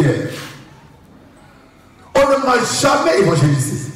particulière. On ne m'a jamais évangélisé.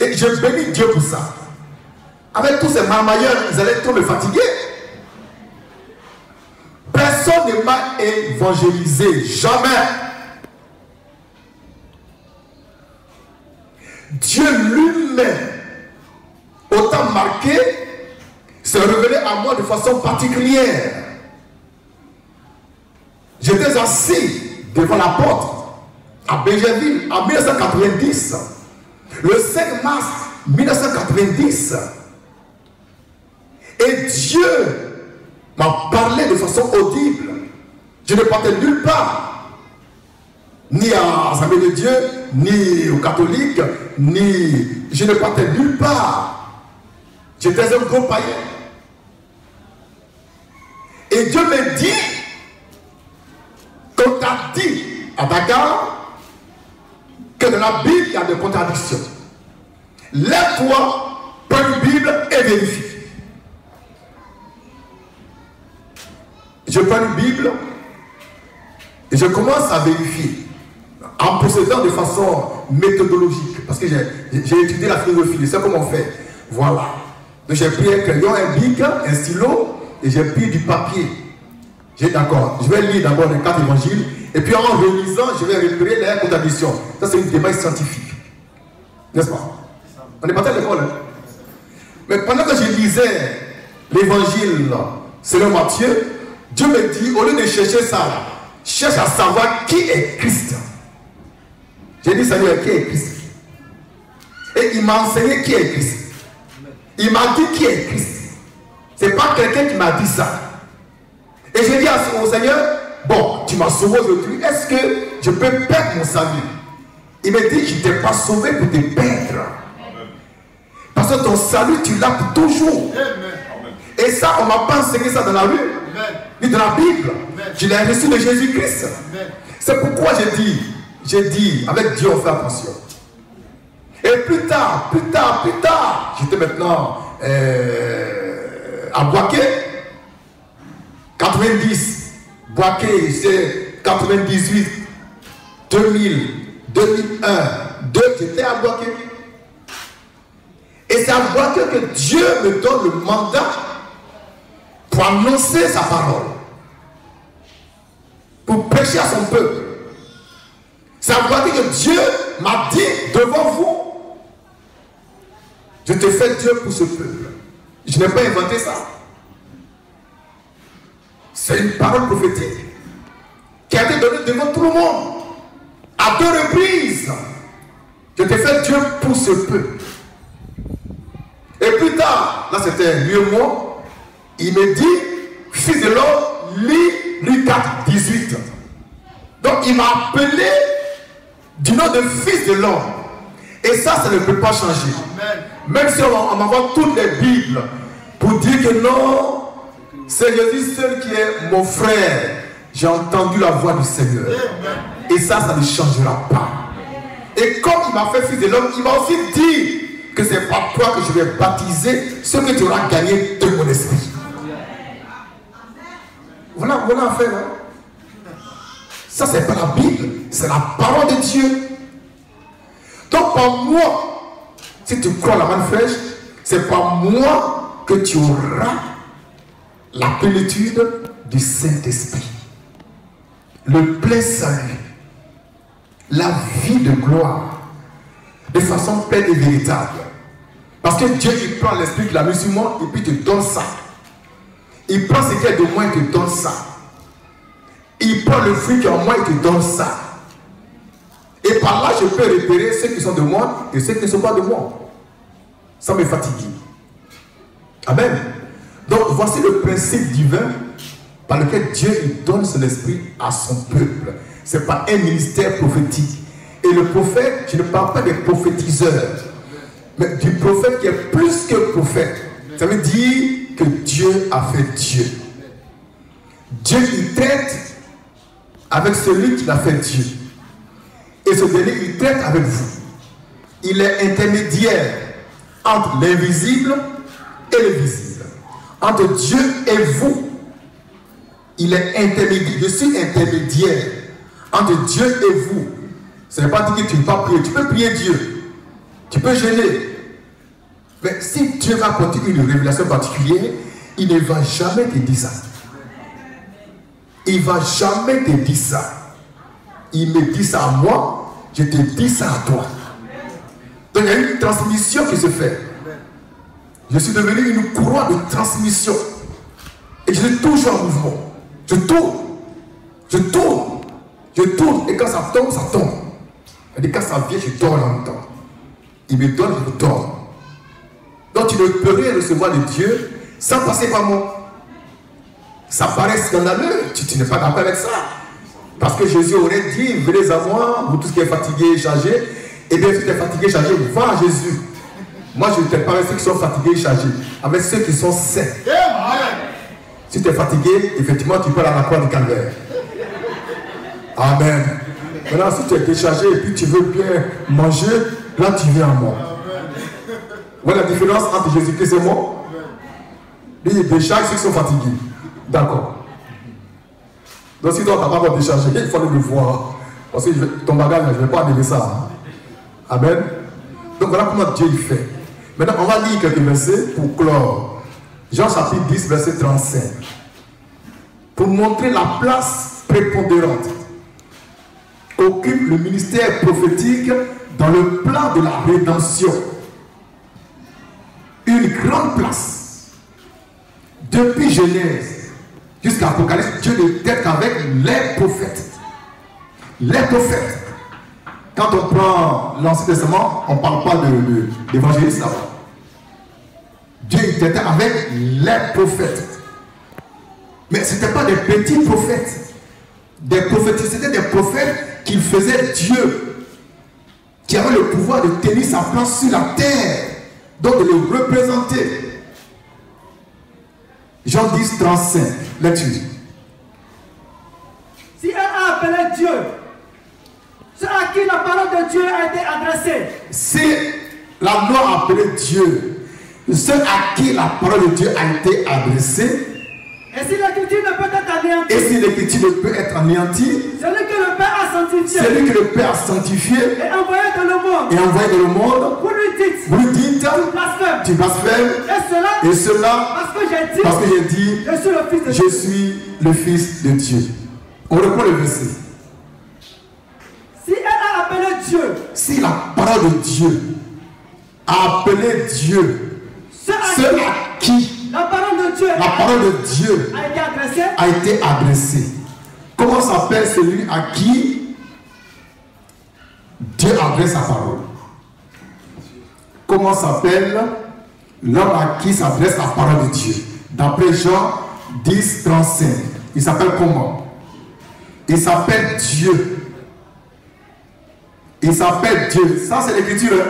Et je bénis Dieu pour ça. Avec tous ces marmailleurs, ils allaient trop me fatiguer. Personne ne m'a évangélisé. Jamais. Dieu lui-même, autant marqué, s'est révélé à moi de façon particulière. J'étais assis devant la porte à Bégerville en 1990, le 5 mars 1990. Et Dieu m'a parlé de façon audible. Je ne partais nulle part, ni à l'Assemblée de Dieu, ni aux catholiques, ni... Je ne partais nulle part. J'étais un gros païen. Et Dieu me dit, qu'on t'a dit à Dakar, que dans la Bible, il y a des contradictions. Lève-toi, prends une Bible et vérifie. Je prends une Bible et je commence à vérifier en procédant de façon méthodologique, parce que j'ai étudié la philosophie, je sais comment on fait. Voilà. Donc j'ai pris un crayon, un bic, un stylo et j'ai pris du papier. J'ai d'accord, je vais lire d'abord les 4 évangiles et puis en relisant, je vais repérer les contradictions. Ça, c'est une démarche scientifique. N'est-ce pas? On n'est pas à l'école. Hein? Mais pendant que je lisais l'évangile selon Matthieu, Dieu me dit, au lieu de chercher ça, cherche à savoir qui est Christ. J'ai dit, Seigneur, qui est Christ? Et il m'a enseigné qui est Christ. Il m'a dit qui est Christ. Ce n'est pas quelqu'un qui m'a dit ça. Et j'ai dit au Seigneur, bon, tu m'as sauvé aujourd'hui, est-ce que je peux perdre mon salut? Il me dit, je ne t'ai pas sauvé pour te perdre. Parce que ton salut, tu l'as pour toujours. Et ça, on ne m'a pas enseigné ça dans la rue, ni dans la Bible. Je l'ai reçu de Jésus-Christ. C'est pourquoi j'ai dit, avec Dieu, on fait attention. Et plus tard, j'étais maintenant à Boaké, 90, Boaké, c'est 98, 2000, 2001, 2, j'étais à Boaké. Et c'est à Boaké que Dieu me donne le mandat pour annoncer sa parole, pour prêcher à son peuple. C'est à Boaké que Dieu m'a dit devant vous, je te fais Dieu pour ce peuple. Je n'ai pas inventé ça. C'est une parole prophétique qui a été donnée devant tout le monde. À 2 reprises. Je te fais Dieu pour ce peuple. Et plus tard, là c'était lui et moi, il me dit, fils de l'homme, lis Lucas 18. Donc il m'a appelé du nom de fils de l'homme. Et ça ne peut pas changer. Amen. Même si on m'envoie toutes les Bibles pour dire que non, c'est Jésus seul qui est mon frère. J'ai entendu la voix du Seigneur. Amen. Et ça ne changera pas. Et comme il m'a fait fils de l'homme, il m'a aussi dit que c'est par toi que je vais baptiser ce que tu auras gagné de mon esprit. Voilà en fait. Hein? Ça, c'est pas la Bible, c'est la parole de Dieu. Donc, par moi, si tu crois la main fraîche, c'est par moi que tu auras la plénitude du Saint-Esprit, le plein salut, la vie de gloire, de façon pleine et véritable. Parce que Dieu, il prend l'esprit qu'il a mis sur moi et puis il te donne ça. Il prend ce qu'il y a de moi et te donne ça. Il prend le fruit qui est en moi et te donne ça. Et par là, je peux repérer ceux qui sont de moi et ceux qui ne sont pas de moi. Sans me fatiguer. Amen. Donc, voici le principe divin par lequel Dieu il donne son esprit à son peuple. Ce n'est pas un ministère prophétique. Et le prophète, je ne parle pas des prophétiseurs, mais du prophète qui est plus que prophète. Ça veut dire que Dieu a fait Dieu. Dieu, il traite avec celui qui a fait Dieu. Et ce dernier, il traite avec vous. Il est intermédiaire entre l'invisible et le visible. Entre Dieu et vous. Il est intermédiaire. Je suis intermédiaire entre Dieu et vous. Ce n'est pas dire que tu ne peux pas prier. Tu peux prier Dieu. Tu peux gêner. Mais si Dieu va apporter une révélation particulière, il ne va jamais te dire ça. Il ne va jamais te dire ça. Il me dit ça à moi, je te dis ça à toi. Donc il y a une transmission qui se fait. Je suis devenu une courroie de transmission. Et je suis toujours en mouvement. Je tourne. Je tourne. Je tourne. Et quand ça tombe, ça tombe. Et quand ça vient, je dors en même temps. Il me donne, je dors. Donc tu ne peux rien recevoir de Dieu sans passer par moi. Ça paraît scandaleux. Tu n'es pas d'accord avec ça. Parce que Jésus aurait dit, venez à moi, vous tous qui êtes fatigués et chargés. Et bien si tu es fatigué et chargé, va à Jésus. Moi je ne t'ai pas avec ceux qui sont fatigués et chargés, avec ceux qui sont sains. Si tu es fatigué, effectivement tu peux aller à la croix du calvaire. Amen. Maintenant si tu es déchargé et puis tu veux bien manger, là tu viens à moi. Voilà la différence entre Jésus-Christ et moi. Lui il décharge ceux qui sont fatigués. D'accord. Donc si toi tu n'as pas déchargé, il faut le voir. Parce que ton bagage, je ne vais pas enlever ça. Amen. Donc voilà comment Dieu il fait. Maintenant on va lire quelques versets pour clore. Jean chapitre 10 verset 35. Pour montrer la place prépondérante qu'occupe le ministère prophétique dans le plan de la rédemption. Une grande place. Depuis Genèse jusqu'à Apocalypse, Dieu n'était qu'avec les prophètes. Les prophètes. Quand on prend l'Ancien Testament, on ne parle pas d'évangéliste là-bas. Dieu était avec les prophètes. Mais ce n'étaient pas des petits prophètes. Des prophètes, c'était des prophètes qui faisaient Dieu. Qui avaient le pouvoir de tenir sa place sur la terre. Donc de le représenter. Jean 10, 35. Lecture. Si elle a appelé Dieu, ceux à qui la parole de Dieu a été adressée. Si la loi a appelé Dieu, ceux à qui la parole de Dieu a été adressée. Et si l'écriture ne peut être anéantie. Et si l'écriture ne peut être anéantie. Celui que le Père a sanctifié. Celui que le Père a sanctifié. Et envoyé dans le monde. Et envoyé dans le monde. Vous lui dites. Vous lui dites. Tu blasphèmes. Tu blasphèmes. Et cela. Parce que j'ai dit. Je suis le Fils de Dieu. Je suis le Fils de Dieu. On reprend le verset. Si elle a appelé Dieu. Si la parole de Dieu a appelé Dieu. Ceux à qui la parole de Dieu a été adressée. Comment s'appelle celui à qui Dieu adresse sa parole? Comment s'appelle l'homme à qui s'adresse la parole de Dieu? D'après Jean 10, 35. Il s'appelle comment? Il s'appelle Dieu. Il s'appelle Dieu. Ça c'est l'écriture.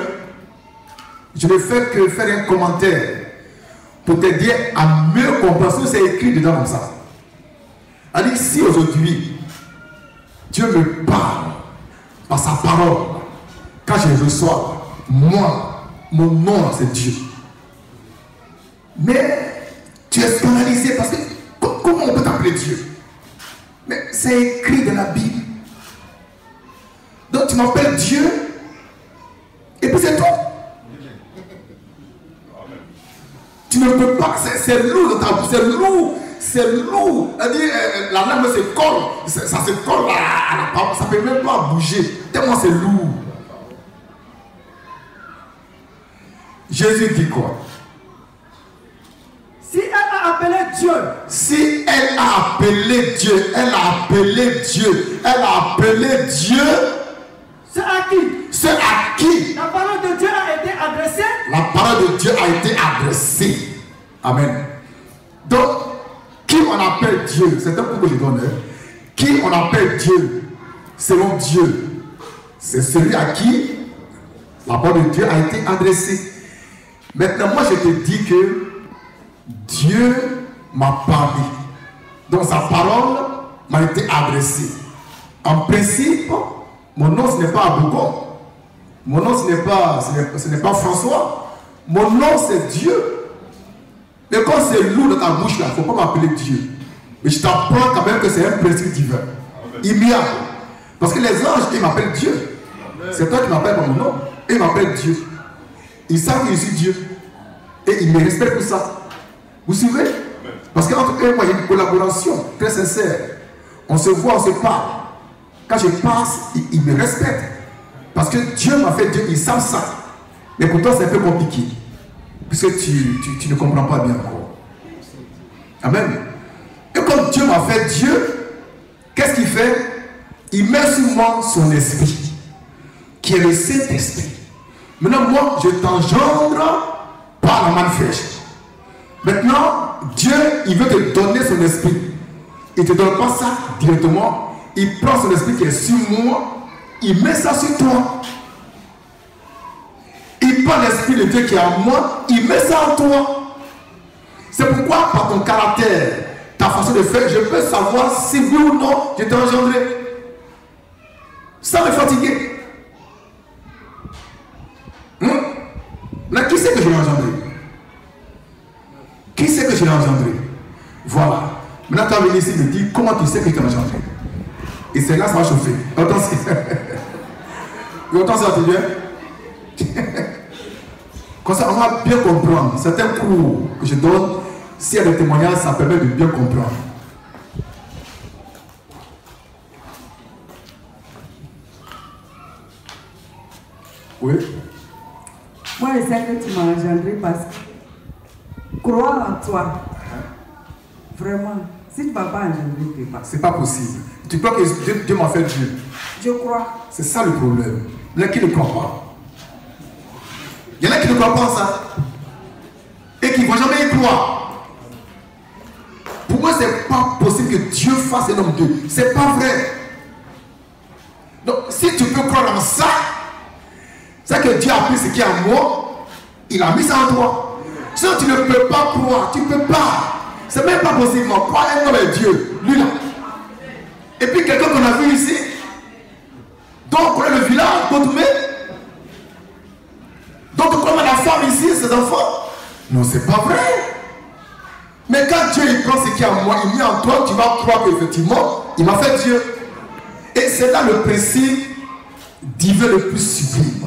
Je ne fais que faire un commentaire pour te dire à mieux comprendre. C'est écrit dedans comme ça. C'est-à-dire si aujourd'hui Dieu me parle par sa parole, quand je reçois, moi, mon nom c'est Dieu. Mais tu es scandalisé parce que comment on peut t'appeler Dieu? Mais c'est écrit dans la Bible. Donc tu m'appelles Dieu et puis c'est tout. Tu ne peux pas, c'est lourd de ta bouche, c'est lourd, c'est lourd. C'est-à-dire, la langue se colle, ça se colle à la parole, ça ne peut même pas bouger, tellement c'est lourd. Jésus dit quoi? Si elle a appelé Dieu. Si elle a appelé Dieu, elle a appelé Dieu, elle a appelé Dieu. Ceux à qui? Ceux à qui la parole de Dieu a été adressée. La parole de Dieu a été adressée. Amen. Donc, qui on appelle Dieu? C'est un coup que je donne. Qui on appelle Dieu selon Dieu? C'est celui à qui la parole de Dieu a été adressée. Maintenant, moi je te dis que Dieu m'a parlé. Donc sa parole m'a été adressée. En principe, mon nom ce n'est pas Abougon. Mon nom ce n'est pas François. Mon nom c'est Dieu. Mais quand c'est lourd dans ta bouche là, il ne faut pas m'appeler Dieu. Mais je t'apprends quand même que c'est un principe divin. Immuable. Parce que les anges, ils m'appellent Dieu. C'est toi qui m'appelles par mon nom. Et ils m'appellent Dieu. Ils savent que je suis Dieu. Et ils me respectent pour ça. Vous suivez? Parce qu'entre eux et moi, il y a une collaboration très sincère. On se voit, on se parle. Quand je passe, ils me respectent. Parce que Dieu m'a fait Dieu, ils savent ça. Mais pour toi, c'est un peu compliqué. Puisque tu ne comprends pas bien encore. Amen. Et comme Dieu m'a fait Dieu, qu'est-ce qu'il fait? Il met sur moi son esprit, qui est le Saint-Esprit. Maintenant, moi, je t'engendre par la main fraîche. Maintenant, Dieu, il veut te donner son esprit. Il ne te donne pas ça directement. Il prend son esprit qui est sur moi, il met ça sur toi. Il prend l'esprit de Dieu qui est en moi, il met ça en toi. C'est pourquoi, par ton caractère, ta façon de faire, je peux savoir si oui ou non je t'ai engendré. Sans me fatiguer. Mais qui c'est que je l'ai engendré? Qui c'est que je l'ai engendré? Voilà. Maintenant, tu vas venir ici et me dire comment tu sais que je t'ai engendré. Et c'est là ça va chauffer. Autant c'est bien. Comme ça, on va bien comprendre. Certains cours que je donne, s'il y a des témoignages, ça permet de bien comprendre. Oui. Moi, je sais que tu m'as engendré parce que croire en toi. Vraiment. Si tu ne m'as pas engendré, tu ne peux pas. C'est pas possible. Tu crois que Dieu m'a fait Dieu? Je crois. C'est ça le problème. Il y en a qui ne croient pas. Il y en a qui ne croient pas en ça. Et qui ne vont jamais y croire. Pour moi, ce n'est pas possible que Dieu fasse un homme Dieu. Ce n'est pas vrai. Donc, si tu peux croire en ça, c'est que Dieu a pris ce qui est en moi, il a mis ça en toi. Sinon, tu ne peux pas croire. Tu ne peux pas. C'est même pas possible. Croire un homme est Dieu. Lui là. Et puis quelqu'un qu'on a vu ici, donc on est le village, Botoumé. Donc comme la femme ici, ses enfants. Non, c'est pas vrai. Mais quand Dieu il prend ce qui est en moi, il met en toi, tu vas croire qu'effectivement, il m'a fait Dieu. Et c'est là le principe divin le plus sublime.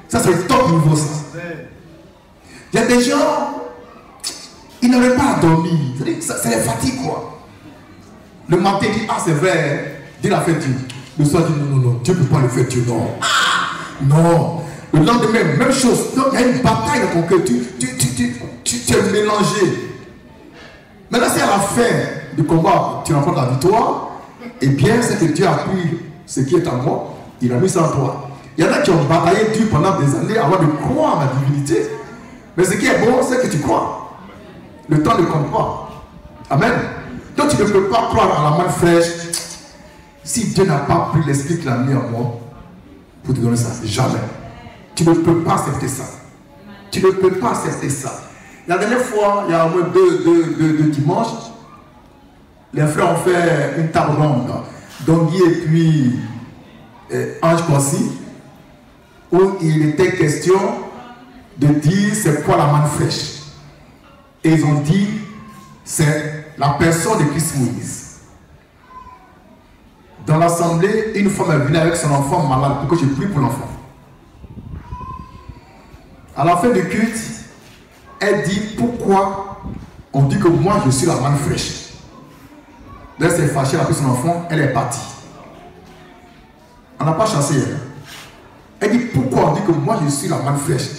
Ça, c'est le top niveau, ça. Il y a des gens, ils n'arrivent pas à dormir. Ça les fatigue, quoi. Le matin, il dit, ah, c'est vrai, Dieu l'a fait Dieu. Le soir, il dit, non, Dieu ne peut pas le faire Dieu, non. Ah, non. Le lendemain, même chose. Donc, il y a une bataille dans ton cœur. Tu es mélangé. Maintenant, si à la fin du combat, tu remportes la victoire, eh bien, c'est que Dieu a pris ce qui est en moi, il a mis ça en toi. Il y en a qui ont bataillé Dieu pendant des années avant de croire en la divinité. Mais ce qui est bon, c'est que tu crois. Le temps ne compte pas. Amen. Donc tu ne peux pas croire à la main fraîche si Dieu n'a pas pris l'esprit qu'il a mis en moi pour te donner ça. Jamais. Tu ne peux pas accepter ça. Tu ne peux pas accepter ça. La dernière fois, il y a au moins deux dimanches, les frères ont fait une table ronde. Dongui et puis Ange Kossi, où il était question de dire c'est quoi la main fraîche. Et ils ont dit c'est la personne de Christ Moïse. Dans l'assemblée, une femme est venue avec son enfant malade pour que je prie pour l'enfant. À la fin du culte, elle dit pourquoi on dit que moi je suis la manne fraîche. Là, elle s'est fâchée, elle a pris son enfant, elle est partie. On n'a pas chassé elle. Elle dit pourquoi on dit que moi je suis la manne fraîche.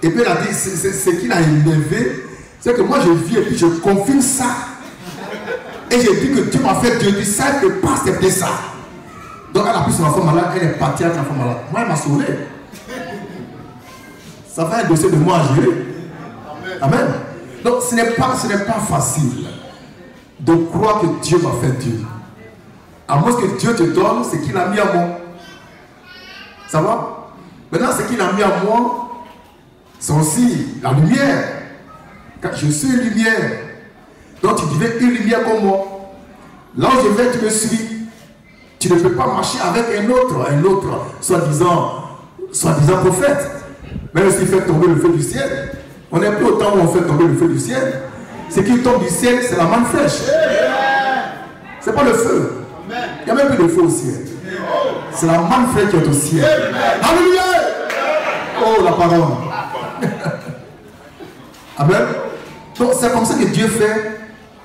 Et puis elle a dit ce qui l'a élevé, c'est que moi je vis et puis je confirme ça. Et j'ai dit que Dieu m'a fait Dieu, ça ne peut pas accepter ça. Donc elle a pris son enfant malade, elle est partie avec l'enfant malade. Moi elle m'a sauvé. Ça fait un dossier de moi à gérer. Amen. Donc ce n'est pas facile de croire que Dieu m'a fait Dieu. À moins que Dieu te donne ce qu'il a mis à moi. Ça va? Maintenant ce qu'il a mis à moi, c'est aussi la lumière. Car je suis une lumière. Donc tu deviens une lumière comme moi. Là où je vais, tu me suis. Tu ne peux pas marcher avec un autre, soi-disant prophète. Même s'il fait tomber le feu du ciel. On n'est plus au temps où on fait tomber le feu du ciel. Ce qui tombe du ciel, c'est la manne fraîche. Ce n'est pas le feu. Il n'y a même plus de feu au ciel. C'est la manne frère qui est au ciel. Alléluia. Oh, la parole. Amen. Donc c'est comme ça que Dieu fait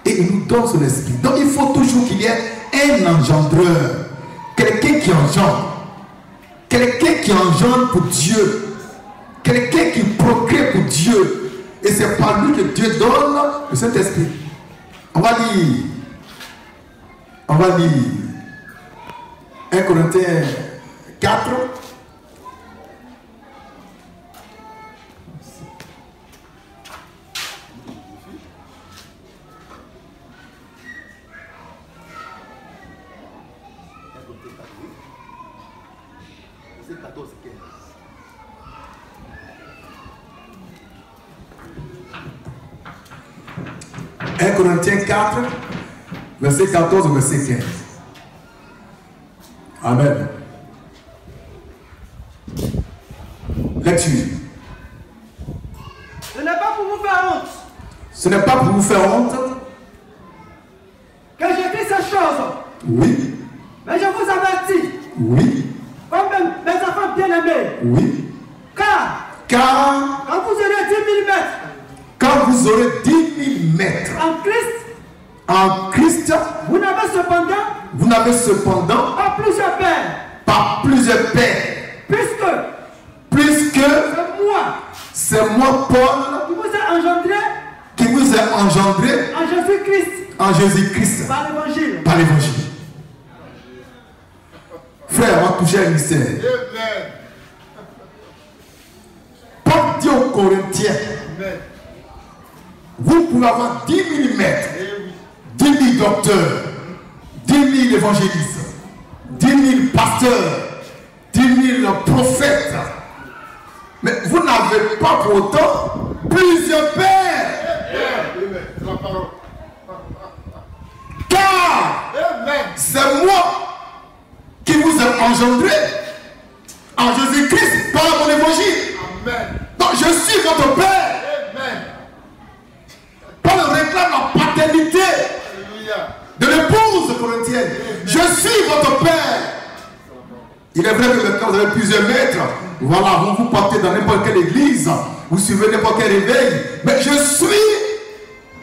et il nous donne son esprit. Donc il faut toujours qu'il y ait un engendreur. Quelqu'un qui engendre. Quelqu'un qui engendre pour Dieu. Quelqu'un qui procrée pour Dieu. Et c'est par lui que Dieu donne le Saint-Esprit. On va lire. 1 Corinthiens 4. Corinthiens 4, verset 14 au verset 15. Amen. Lecture. Ce n'est pas pour vous faire honte. Ce n'est pas pour vous faire honte que j'écris ces choses. Oui. Mais je vous avertis. Oui. Comme mes enfants bien-aimés. Oui. Car quand vous aurez 10 000 mètres. Quand vous aurez 10 000 mètres en Christ, vous n'avez cependant pas plusieurs pères. Puisque c'est moi, Paul, qui vous ai engendré en Jésus-Christ par l'évangile. Frère, on va toucher un mystère. Paul dit aux Corinthiens, vous pouvez avoir 10 000 mètres, 10 000 docteurs, 10 000 évangélistes, 10 000 pasteurs, 10 000 prophètes. Mais vous n'avez pas pour autant plusieurs pères. Car c'est moi qui vous ai engendré en Jésus-Christ par mon évangile. Donc je suis votre père. Paul réclame la paternité de l'épouse corinthienne. Je suis votre père. Il est vrai que maintenant vous avez plusieurs maîtres. Voilà, vous partez dans n'importe quelle église, vous suivez n'importe quel réveil. Mais je suis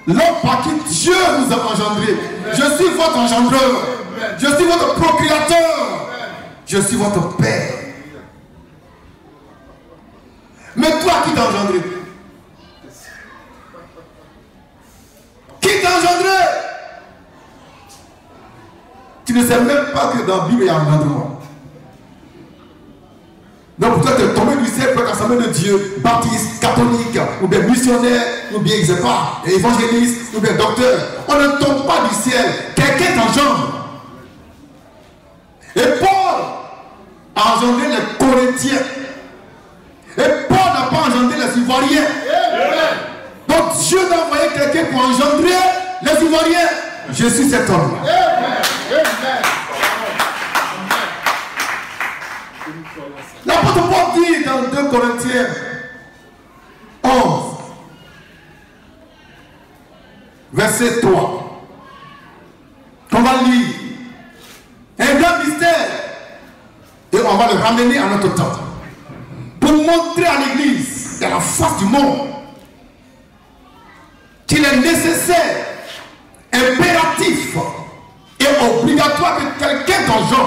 l'homme par qui Dieu vous a engendré. Je suis votre engendreur. Je suis votre procréateur. Je suis votre père. Mais toi, qui t'a engendré? Qui t'a engendré? Tu ne sais même pas que dans la Bible il y a un engendrement. Donc pour toi tu es tombé du ciel pour l'Assemblée de Dieu, baptiste, catholique, ou bien missionnaire, ou bien je ne sais pas, évangéliste, ou bien docteur. On ne tombe pas du ciel. Quelqu'un t'engendre. Et Paul a engendré les Corinthiens. Et Paul n'a pas engendré les Ivoiriens. Donc Dieu a envoyé quelqu'un pour engendrer les Ivoiriens. Je suis cet homme. L'apôtre Paul dit dans 2 Corinthiens 11, verset 3. On va lire un grand mystère et on va le ramener à notre temps pour montrer à l'église et à la face du monde qu'il est nécessaire, impératif et obligatoire que quelqu'un d'engendre